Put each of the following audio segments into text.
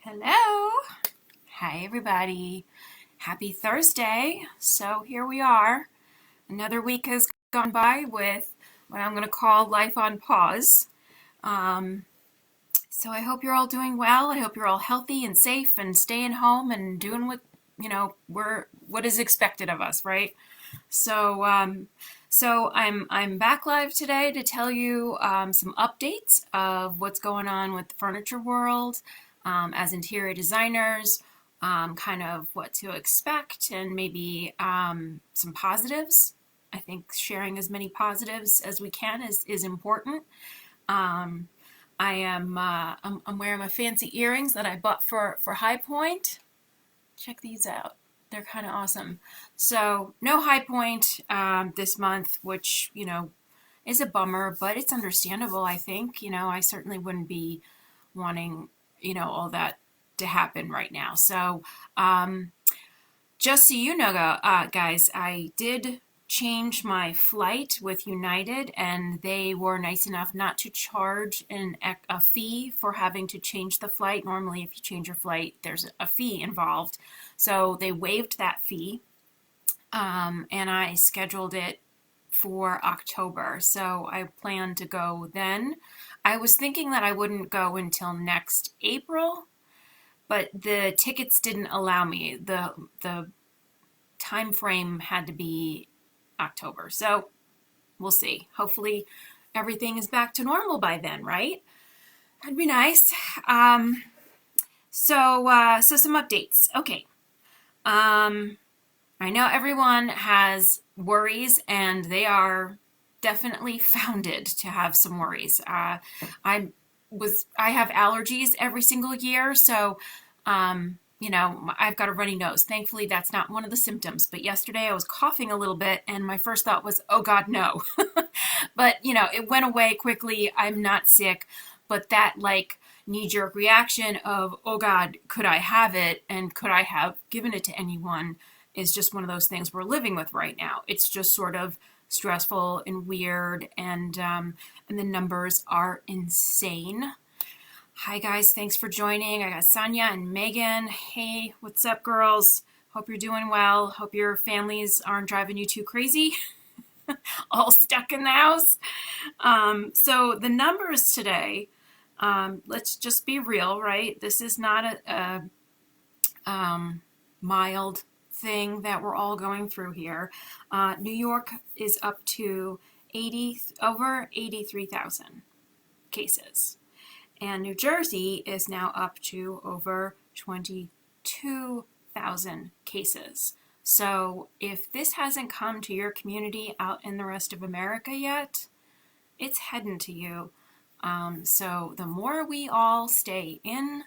Hello. Hi, everybody. Happy Thursday. So here we are. Another week has gone by with what I'm going to call life on pause. Um, so I hope you're all doing well. I hope you're all healthy and safe and staying home and doing what is expected of us, right? So, I'm back live today to tell you some updates of what's going on with the furniture world as interior designers, kind of what to expect, and maybe some positives. I think sharing as many positives as we can is important. Um, I'm wearing my fancy earrings that I bought for High Point. Check these out. They're kind of awesome. So no High Point this month, which, is a bummer, but it's understandable, I think. I certainly wouldn't be wanting, all that to happen right now. So just so you know, guys, I did change my flight with United, and they were nice enough not to charge a fee for having to change the flight. Normally, if you change your flight, there's a fee involved. So they waived that fee, and I scheduled it for October. So I plan to go then. I was thinking that I wouldn't go until next April, but the tickets didn't allow me. The time frame had to be October. So we'll see. Hopefully everything is back to normal by then, right? That'd be nice. So some updates. Okay. I know everyone has worries, and they are definitely founded to have some worries. I have allergies every single year, so I've got a runny nose. Thankfully, that's not one of the symptoms. But yesterday I was coughing a little bit, and my first thought was, oh God, no. But, it went away quickly. I'm not sick. But that knee-jerk reaction of, oh God, could I have it? And could I have given it to anyone is just one of those things we're living with right now. It's just sort of stressful and weird, and the numbers are insane. Hi guys, thanks for joining. I got Sonia and Megan. Hey, what's up, girls? Hope you're doing well. Hope your families aren't driving you too crazy. All stuck in the house. So the numbers today, let's just be real, right? This is not a mild thing that we're all going through here. New York is up to over 83,000 cases. And New Jersey is now up to over 22,000 cases. So if this hasn't come to your community out in the rest of America yet, it's heading to you. So the more we all stay in,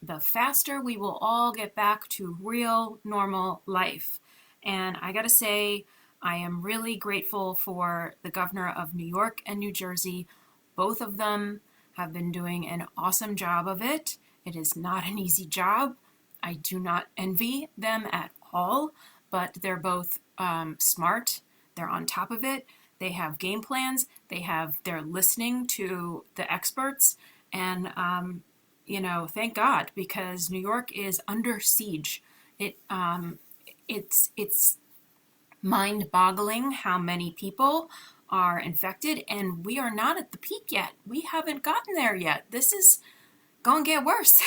the faster we will all get back to real normal life. And I gotta say, I am really grateful for the governor of New York and New Jersey. Both of them have been doing an awesome job of it. It is not an easy job. I do not envy them at all, but they're both smart. They're on top of it. They have game plans. They're listening to the experts, and thank God, because New York is under siege. It's mind-boggling how many people are infected, and we are not at the peak yet. We haven't gotten there yet. This is going to get worse.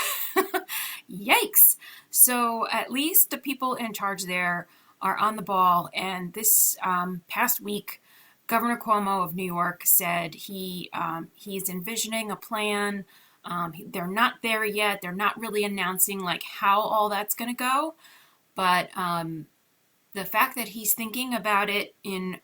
Yikes. So at least the people in charge there are on the ball, and this past week, Governor Cuomo of New York said he's envisioning a plan. They're not there yet. They're not really announcing how all that's going to go, but the fact that he's thinking about it in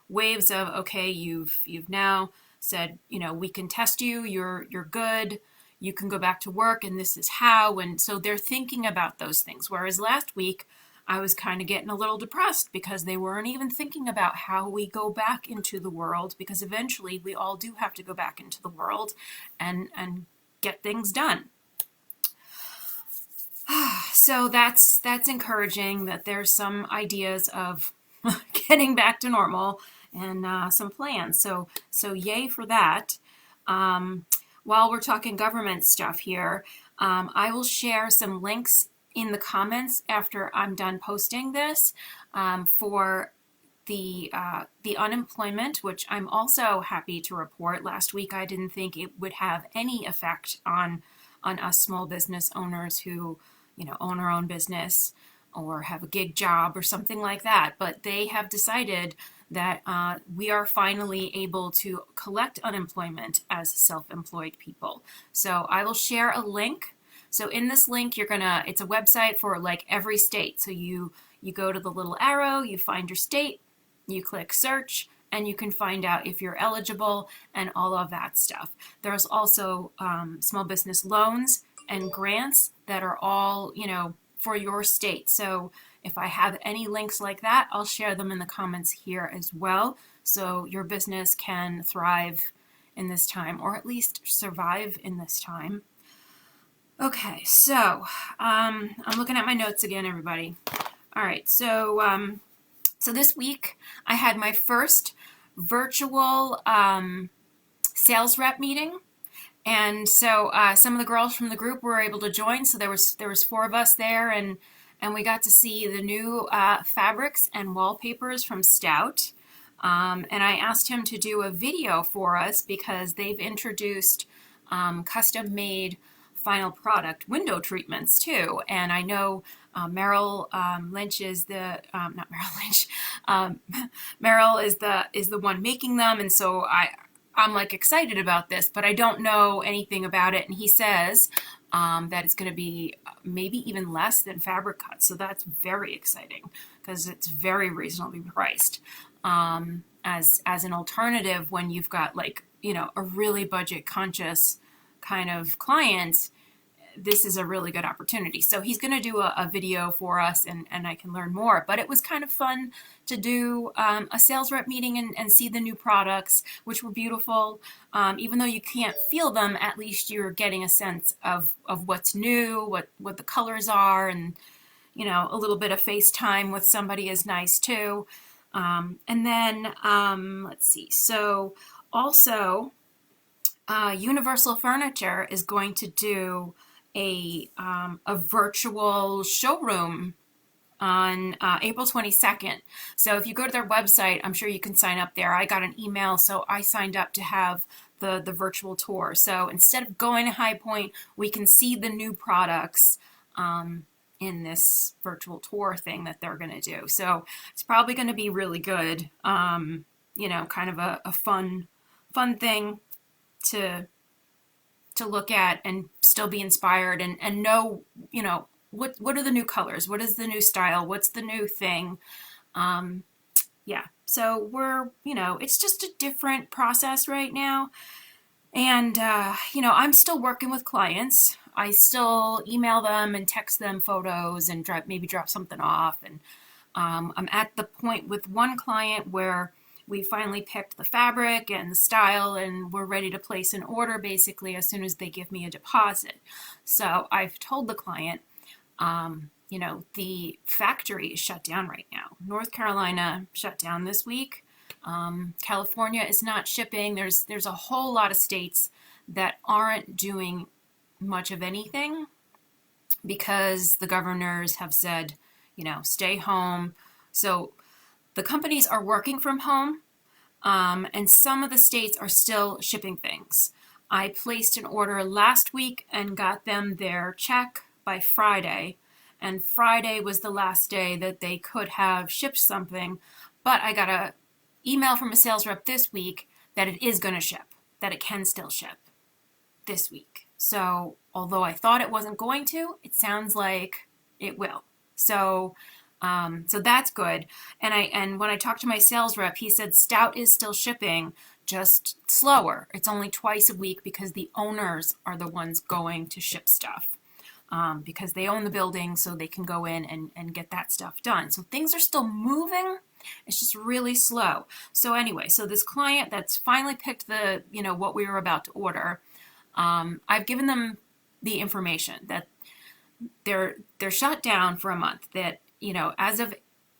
waves of, okay, you've now said, we can test you, you're good, you can go back to work, and this is how. And so they're thinking about those things. Whereas last week I was kind of getting a little depressed because they weren't even thinking about how we go back into the world, because eventually we all do have to go back into the world and get things done. So that's encouraging that there's some ideas of getting back to normal and some plans. So yay for that. While we're talking government stuff here, I will share some links in the comments after I'm done posting this for the unemployment, which I'm also happy to report. Last week, I didn't think it would have any effect on us small business owners who, own our own business or have a gig job or something like that. But they have decided that we are finally able to collect unemployment as self-employed people. So I will share a link. So in this link, it's a website for like every state. So you go to the little arrow, you find your state, you click search, and you can find out if you're eligible and all of that stuff. There's also small business loans and grants that are all, for your state. So if I have any links like that, I'll share them in the comments here as well. So your business can thrive in this time, or at least survive in this time. Okay, so I'm looking at my notes again, everybody. All right, so this week I had my first virtual sales rep meeting, and so some of the girls from the group were able to join. So there was 4 of us there, and we got to see the new fabrics and wallpapers from Stout. And I asked him to do a video for us because they've introduced custom-made final product window treatments too. And I know Merrill Lynch is not Merrill Lynch. Merrill is the one making them, and so I'm like excited about this, but I don't know anything about it. And he says that it's going to be maybe even less than fabric cuts, so that's very exciting because it's very reasonably priced. As an alternative when you've got like a really budget conscious kind of client, this is a really good opportunity. So he's going to do a video for us, and I can learn more. But it was kind of fun to do a sales rep meeting and see the new products, which were beautiful. Even though you can't feel them, at least you're getting a sense of what's new, what the colors are, and a little bit of FaceTime with somebody is nice too. And then let's see. So also, Universal Furniture is going to do a virtual showroom on April 22nd. So if you go to their website, I'm sure you can sign up there. I got an email, so I signed up to have the virtual tour. So instead of going to High Point, we can see the new products in this virtual tour thing that they're going to do. So it's probably going to be really good. Kind of a fun thing to look at and still be inspired and know, what are the new colors? What is the new style? What's the new thing? Yeah, so we're, it's just a different process right now. And, I'm still working with clients. I still email them and text them photos and maybe drop something off. And I'm at the point with one client where we finally picked the fabric and the style, and we're ready to place an order basically as soon as they give me a deposit. So I've told the client, the factory is shut down right now. North Carolina shut down this week. California is not shipping. There's a whole lot of states that aren't doing much of anything because the governors have said, stay home. So the companies are working from home, and some of the states are still shipping things. I placed an order last week and got them their check by Friday, and Friday was the last day that they could have shipped something, but I got an email from a sales rep this week that it is going to ship, that it can still ship this week. So although I thought it wasn't going to, it sounds like it will. So that's good. And when I talked to my sales rep, he said Stout is still shipping, just slower. It's only twice a week because the owners are the ones going to ship stuff. Because they own the building, so they can go in and get that stuff done. So things are still moving. It's just really slow. So anyway, so this client that's finally picked the, what we were about to order, I've given them the information that they're shut down for a month, that, as of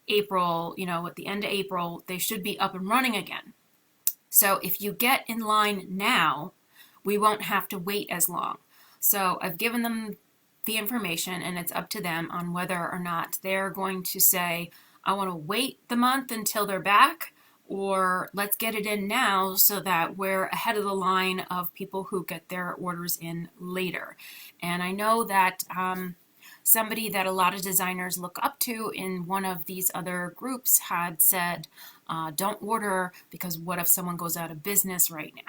April, at the end of April, they should be up and running again. So if you get in line now, we won't have to wait as long. So I've given them the information, and it's up to them on whether or not they're going to say, I want to wait the month until they're back, or let's get it in now so that we're ahead of the line of people who get their orders in later. And I know that somebody that a lot of designers look up to in one of these other groups had said, don't order because what if someone goes out of business right now?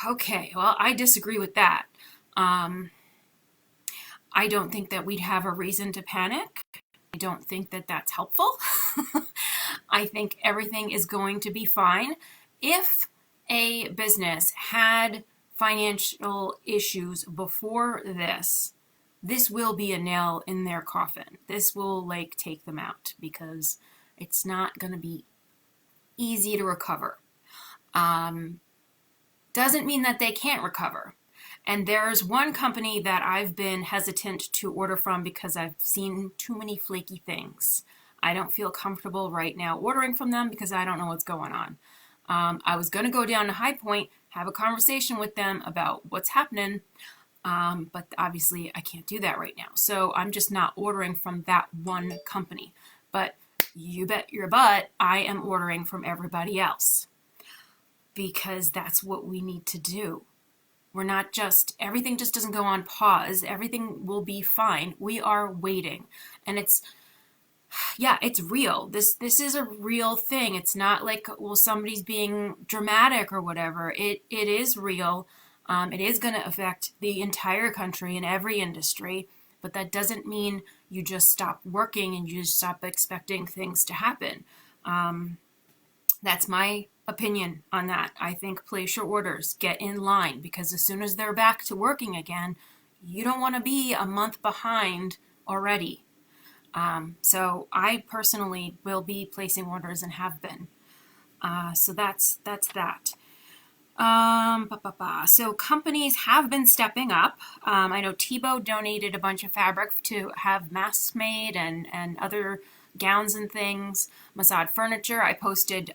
Okay, well, I disagree with that. I don't think that we'd have a reason to panic. I don't think that that's helpful. I think everything is going to be fine. If a business had financial issues before this will be a nail in their coffin. This will take them out because it's not going to be easy to recover. Doesn't mean that they can't recover. And there's one company that I've been hesitant to order from because I've seen too many flaky things. I don't feel comfortable right now ordering from them because I don't know what's going on. I was going to go down to High Point, have a conversation with them about what's happening, but obviously I can't do that right now. So I'm just not ordering from that one company. But you bet your butt I am ordering from everybody else because that's what we need to do. We're not everything just doesn't go on pause. Everything will be fine. We are waiting. And it's real. This is a real thing. It's not like, well, somebody's being dramatic or whatever. It is real. It is going to affect the entire country and every industry, but that doesn't mean you just stop working and you just stop expecting things to happen. That's my opinion on that. I think place your orders, get in line, because as soon as they're back to working again, you don't want to be a month behind already. So I personally will be placing orders and have been. So that's that. So companies have been stepping up. I know Tebow donated a bunch of fabric to have masks made and other gowns and things. Masad Furniture, I posted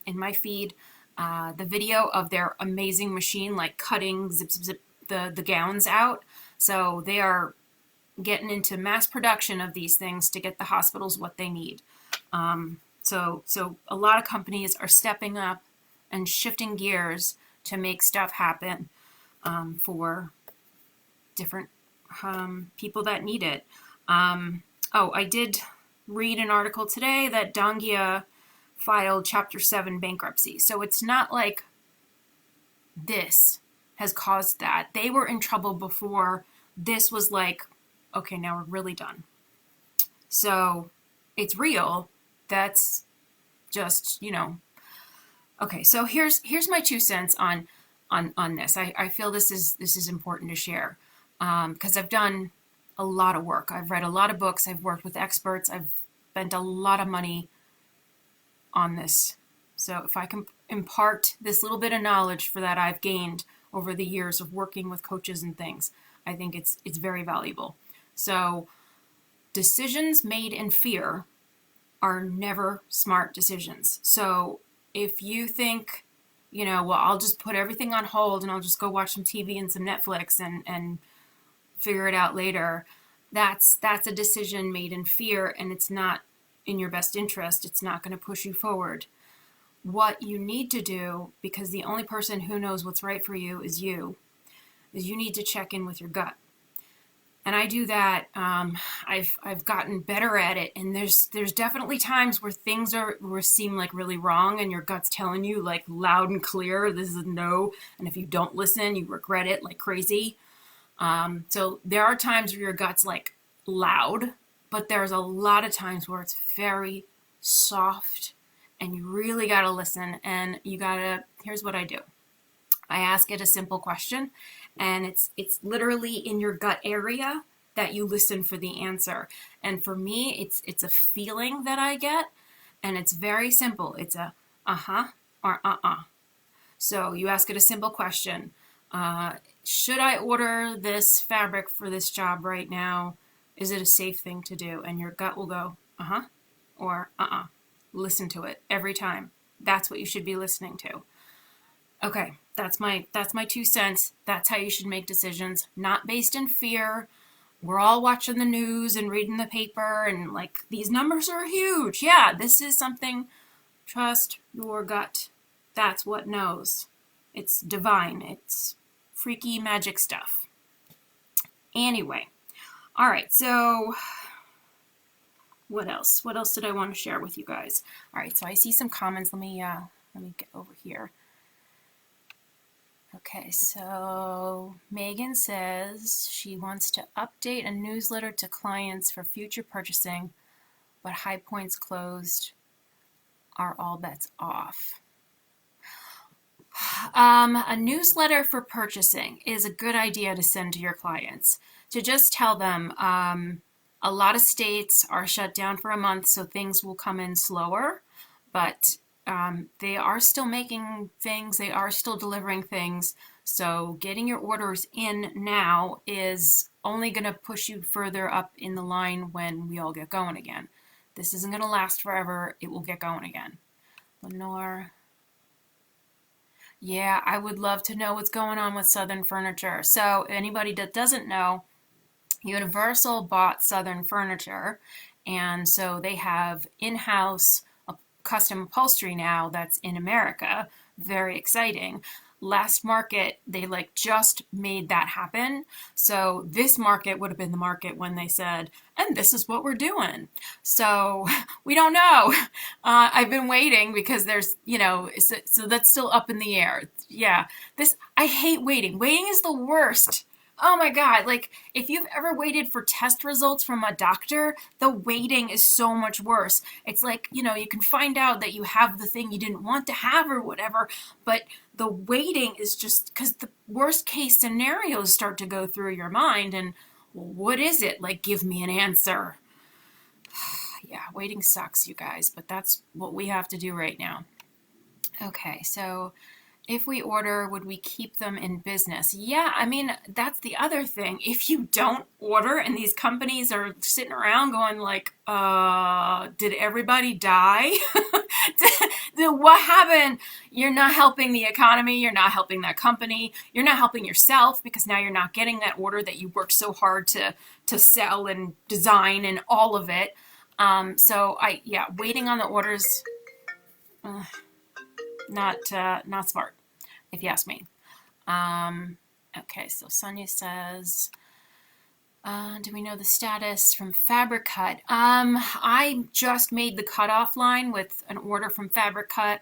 in my feed the video of their amazing machine, cutting zip the gowns out. So they are getting into mass production of these things to get the hospitals what they need. So a lot of companies are stepping up and shifting gears to make stuff happen for different people that need it. I did read an article today that Dongia filed Chapter 7 bankruptcy. So it's not like this has caused that. They were in trouble before. This was okay, now we're really done. So it's real. That's just, Okay, so here's my 2 cents on this. I feel this is important to share because I've done a lot of work. I've read a lot of books. I've worked with experts. I've spent a lot of money on this. So if I can impart this little bit of knowledge for that I've gained over the years of working with coaches and things, I think it's very valuable. So decisions made in fear are never smart decisions. So if you think, well, I'll just put everything on hold and I'll just go watch some TV and some Netflix and figure it out later, that's a decision made in fear, and it's not in your best interest. It's not going to push you forward. What you need to do, because the only person who knows what's right for you is you need to check in with your gut. And I do that. I've gotten better at it, and there's definitely times where things seem really wrong, and your gut's telling you loud and clear, this is a no. And if you don't listen, you regret it like crazy. So there are times where your gut's loud, but there's a lot of times where it's very soft, and you really gotta listen. And here's what I do. I ask it a simple question, and it's literally in your gut area that you listen for the answer. And for me, it's a feeling that I get, and it's very simple. It's a uh-huh or uh-uh. So you ask it a simple question. Should I order this fabric for this job right now? Is it a safe thing to do? And your gut will go uh-huh or uh-uh. Listen to it every time. That's what you should be listening to. Okay, that's my 2 cents. That's how you should make decisions, not based in fear. We're all watching the news and reading the paper and like these numbers are huge. Yeah, this is something. Trust your gut. That's what knows. It's divine. It's freaky magic stuff. Anyway, all right. So what else? What else did I want to share with you guys? All right. So I see some comments. Let me get over here. Okay, so Megan says she wants to update a newsletter to clients for future purchasing, but High Points closed. Are all bets off? A newsletter for purchasing is a good idea to send to your clients, to just tell them a lot of states are shut down for a month, so things will come in slower, but they are still making things, they are still delivering things, so getting your orders in now is only going to push you further up in the line when we all get going again. This isn't going to last forever. It will get going again. Lenore. Yeah, I would love to know what's going on with Southern Furniture. So anybody that doesn't know, Universal bought Southern Furniture, and so they have in-house custom upholstery now that's in America. Very exciting. Last market, they like just made that happen. So this market would have been the market when they said, and this is what we're doing. So we don't know. I've been waiting because there's, so that's still up in the air. Yeah, I hate waiting. Waiting is the worst. Oh my God, like if you've ever waited for test results from a doctor, the waiting is so much worse. It's like, you can find out that you have the thing you didn't want to have or whatever, but the waiting is just because the worst case scenarios start to go through your mind and what is it? Like, give me an answer. Yeah, waiting sucks, you guys, but that's what we have to do right now. Okay, so if we order, would we keep them in business? Yeah, I mean, that's the other thing. If you don't order and these companies are sitting around going like, did everybody die? What happened? You're not helping the economy. You're not helping that company. You're not helping yourself because now you're not getting that order that you worked so hard to sell and design and all of it. Waiting on the orders, not smart, if you ask me. Okay, so Sonia says, do we know the status from Fabric Cut? I just made the cutoff line with an order from Fabric Cut,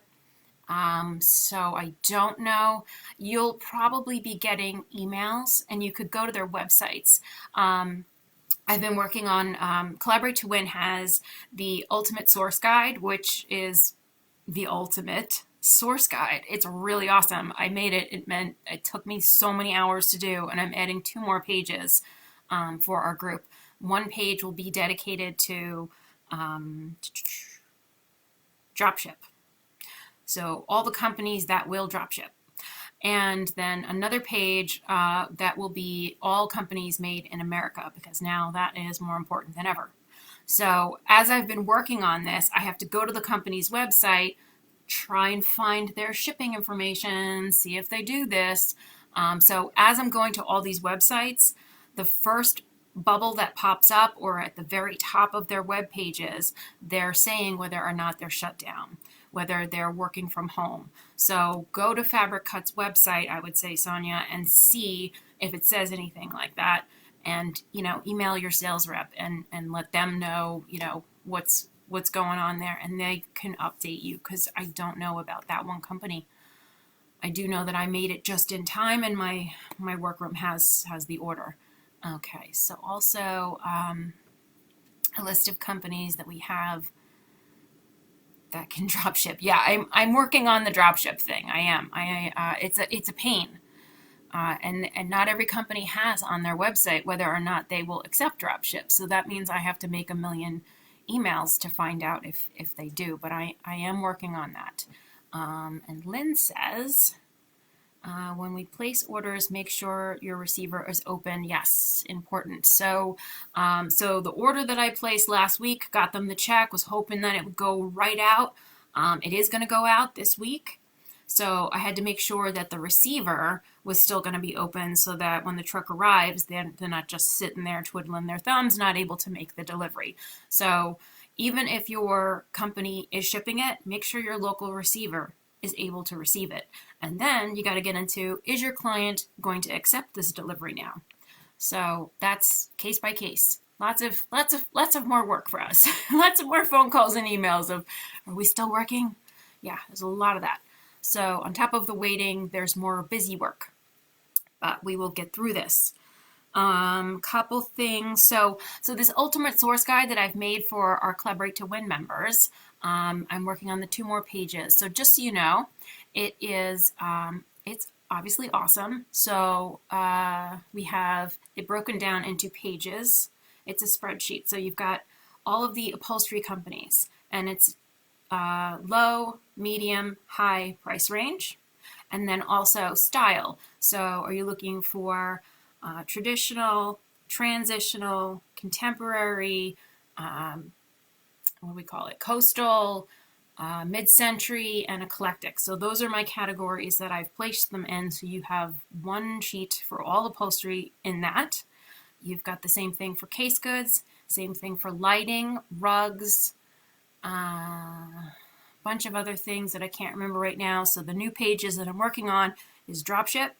so I don't know. You'll probably be getting emails, and you could go to their websites. I've been working on, Collaborate to Win has the Ultimate Source Guide, which is the ultimate source guide. It's really awesome. I made it. It took me so many hours to do, and I'm adding 2 more pages for our group. One page will be dedicated to dropship. So all the companies that will dropship. And then another page that will be all companies made in America, because now that is more important than ever. So as I've been working on this, I have to go to the company's website, try and find their shipping information, see if they do this. So as I'm going to all these websites, the first bubble that pops up or at the very top of their web pages, they're saying whether or not they're shut down, whether they're working from home. So go to Fabric Cut's website, I would say, Sonia, and see if it says anything like that. And, email your sales rep and let them know, what's going on there, and they can update you, because I don't know about that one company. I do know that I made it just in time, and my workroom has the order. Okay, so also a list of companies that we have that can drop ship. Yeah, I'm working on the drop ship thing. I am. It's a pain. And not every company has on their website whether or not they will accept drop ship. So that means I have to make a million emails to find out if they do. But I am working on that. And Lynn says, when we place orders, make sure your receiver is open. Yes, important. So the order that I placed last week, got them the check, was hoping that it would go right out. It is going to go out this week. So I had to make sure that the receiver was still going to be open so that when the truck arrives, they're not just sitting there twiddling their thumbs, not able to make the delivery. So even if your company is shipping it, make sure your local receiver is able to receive it. And then you got to get into, is your client going to accept this delivery now? So that's case by case. Lots of more work for us. Lots of more phone calls and emails of, are we still working? Yeah, there's a lot of that. So on top of the waiting, there's more busy work, but we will get through this. Couple things. So this ultimate source guide that I've made for our Collaborate to Win members, I'm working on the 2 more pages. So just so you know, it is, it's obviously awesome. So we have it broken down into pages. It's a spreadsheet. So you've got all of the upholstery companies, and it's low, medium, high price range, and then also style. So are you looking for traditional, transitional, contemporary, what do we call it, coastal, mid-century, and eclectic. So those are my categories that I've placed them in. So you have one sheet for all upholstery in that. You've got the same thing for case goods, same thing for lighting, rugs, bunch of other things that I can't remember right now. So the new pages that I'm working on is dropship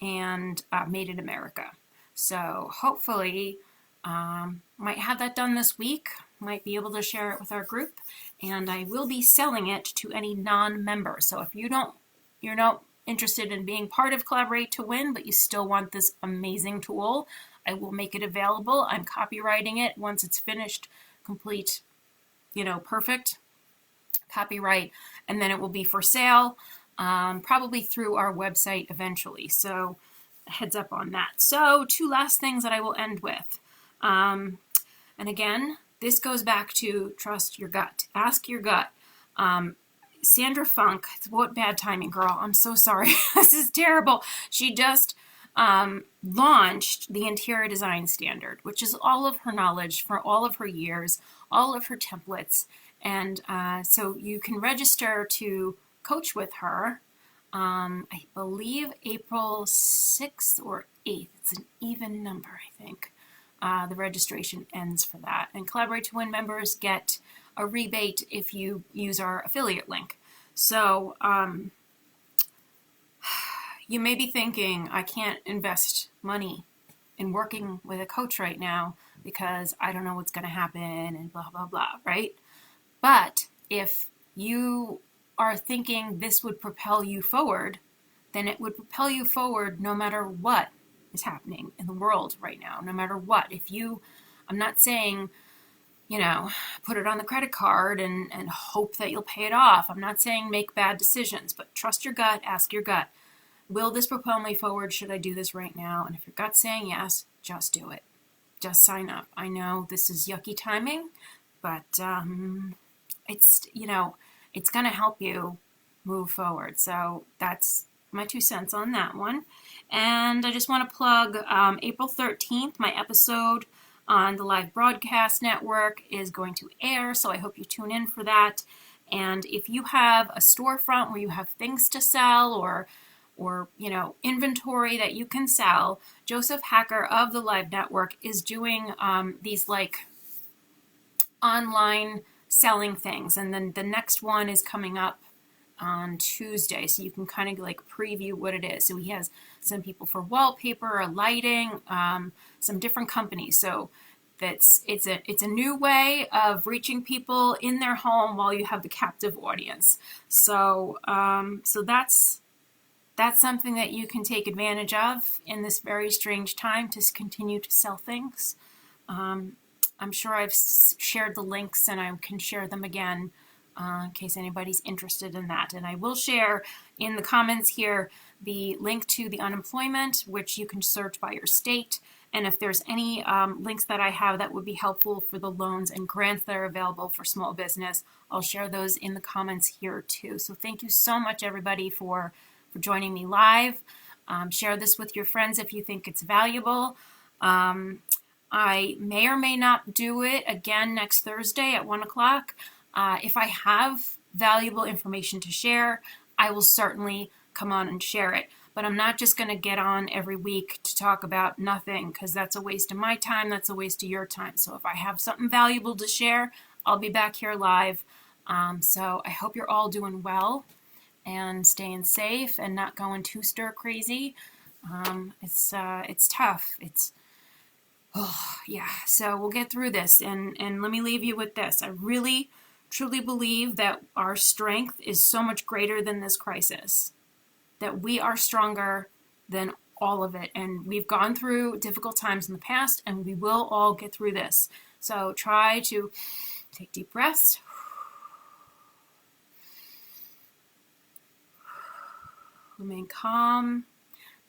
and Made in America. So hopefully might have that done this week, might be able to share it with our group, and I will be selling it to any non-members. So if you're not interested in being part of Collaborate to Win, but you still want this amazing tool, I will make it available. I'm copywriting it once it's finished, complete, perfect copyright, and then it will be for sale, probably through our website eventually. So heads up on that. So 2 last things that I will end with. And again, this goes back to trust your gut. Ask your gut. Sandra Funk, what bad timing, girl. I'm so sorry. This is terrible. She just launched the interior design standard, which is all of her knowledge for all of her years, all of her templates. And so you can register to coach with her. I believe April 6th or 8th. It's an even number, I think. The registration ends for that. And Collaborate to Win members get a rebate if you use our affiliate link. So you may be thinking, I can't invest money in working with a coach right now because I don't know what's going to happen and blah, blah, blah, right? But if you are thinking this would propel you forward, then it would propel you forward no matter what is happening in the world right now, no matter what. I'm not saying, put it on the credit card and hope that you'll pay it off. I'm not saying make bad decisions, but trust your gut, ask your gut. Will this propel me forward? Should I do this right now? And if your gut's saying yes, just do it. Just sign up. I know this is yucky timing, but it's going to help you move forward. So that's my 2 cents on that one. And I just want to plug April 13th, my episode on the live broadcast network is going to air. So I hope you tune in for that. And if you have a storefront where you have things to sell or inventory that you can sell, Joseph Hacker of the Live Network is doing these online selling things. And then the next one is coming up on Tuesday, so you can kind of preview what it is. So he has some people for wallpaper, lighting, some different companies. So it's a new way of reaching people in their home while you have the captive audience. So that's something that you can take advantage of in this very strange time to continue to sell things. I'm sure I've shared the links and I can share them again in case anybody's interested in that. And I will share in the comments here the link to the unemployment, which you can search by your state. And if there's any links that I have that would be helpful for the loans and grants that are available for small business, I'll share those in the comments here too. So thank you so much, everybody, for joining me live. Share this with your friends if you think it's valuable. I may or may not do it again next Thursday at 1 o'clock. If I have valuable information to share, I will certainly come on and share it. But I'm not just going to get on every week to talk about nothing, because that's a waste of my time. That's a waste of your time. So if I have something valuable to share, I'll be back here live. So I hope you're all doing well and staying safe and not going too stir crazy. It's tough. Yeah. So we'll get through this. And let me leave you with this. I really, truly believe that our strength is so much greater than this crisis, that we are stronger than all of it. And we've gone through difficult times in the past, and we will all get through this. So try to take deep breaths. Remain calm.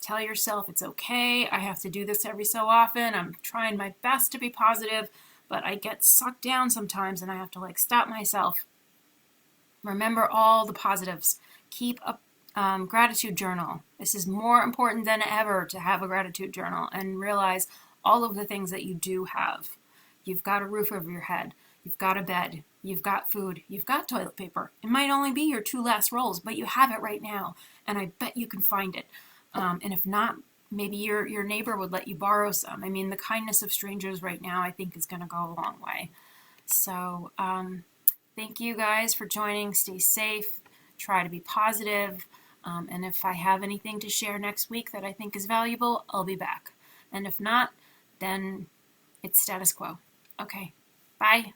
Tell yourself it's okay. I have to do this every so often. I'm trying my best to be positive, but I get sucked down sometimes, and I have to stop myself. Remember all the positives. Keep a gratitude journal. This is more important than ever to have a gratitude journal and realize all of the things that you do have. You've got a roof over your head. You've got a bed. You've got food. You've got toilet paper. It might only be your 2 last rolls, but you have it right now, and I bet you can find it. And if not, maybe your neighbor would let you borrow some. I mean, the kindness of strangers right now, I think, is going to go a long way. So thank you guys for joining. Stay safe. Try to be positive. And if I have anything to share next week that I think is valuable, I'll be back. And if not, then it's status quo. Okay. Bye.